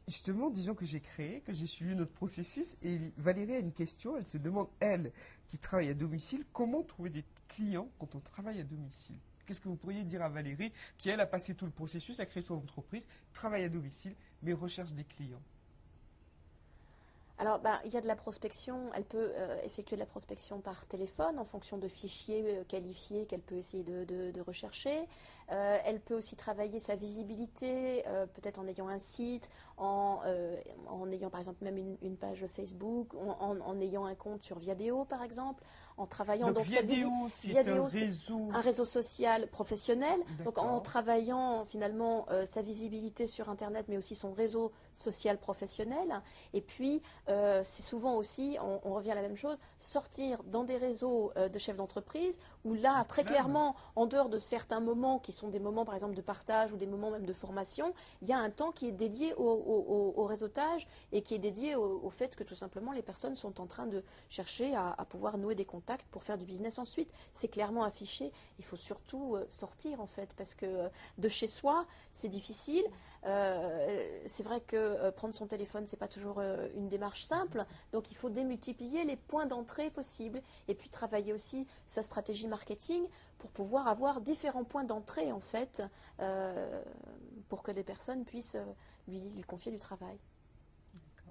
Justement, disons que j'ai suivi notre processus et Valérie a une question, elle se demande, elle, qui travaille à domicile, comment trouver des clients quand on travaille à domicile? Qu'est-ce que vous pourriez dire à Valérie qui, elle, a passé tout le processus, a créé son entreprise, travaille à domicile, mais recherche des clients? Alors, il y a de la prospection. Elle peut effectuer de la prospection par téléphone en fonction de fichiers qualifiés qu'elle peut essayer de rechercher. Elle peut aussi travailler sa visibilité, peut-être en ayant un site, en ayant par exemple même une page Facebook, en ayant un compte sur Viadeo par exemple, en travaillant Donc Viadeo, c'est un réseau social professionnel. Donc en D'accord. travaillant finalement sa visibilité sur Internet, mais aussi son réseau social professionnel. Et puis c'est souvent aussi, on revient à la même chose, sortir dans des réseaux de chefs d'entreprise où là, très clairement, en dehors de certains moments qui sont des moments par exemple de partage ou des moments même de formation, il y a un temps qui est dédié au réseautage et qui est dédié au fait que tout simplement les personnes sont en train de chercher à pouvoir nouer des contacts pour faire du business ensuite. C'est clairement affiché. Il faut surtout sortir en fait parce que de chez soi, c'est difficile. C'est vrai que prendre son téléphone, c'est pas toujours une démarche simple. Donc il faut démultiplier les points d'entrée possibles et puis travailler aussi sa stratégie marketing pour pouvoir avoir différents points d'entrée en fait pour que les personnes puissent lui confier du travail.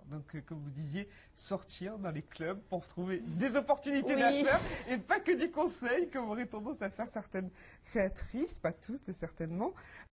Donc, comme vous disiez, sortir dans les clubs pour trouver des opportunités Oui. d'affaires et pas que du conseil, comme auraient tendance à faire certaines créatrices, pas toutes certainement.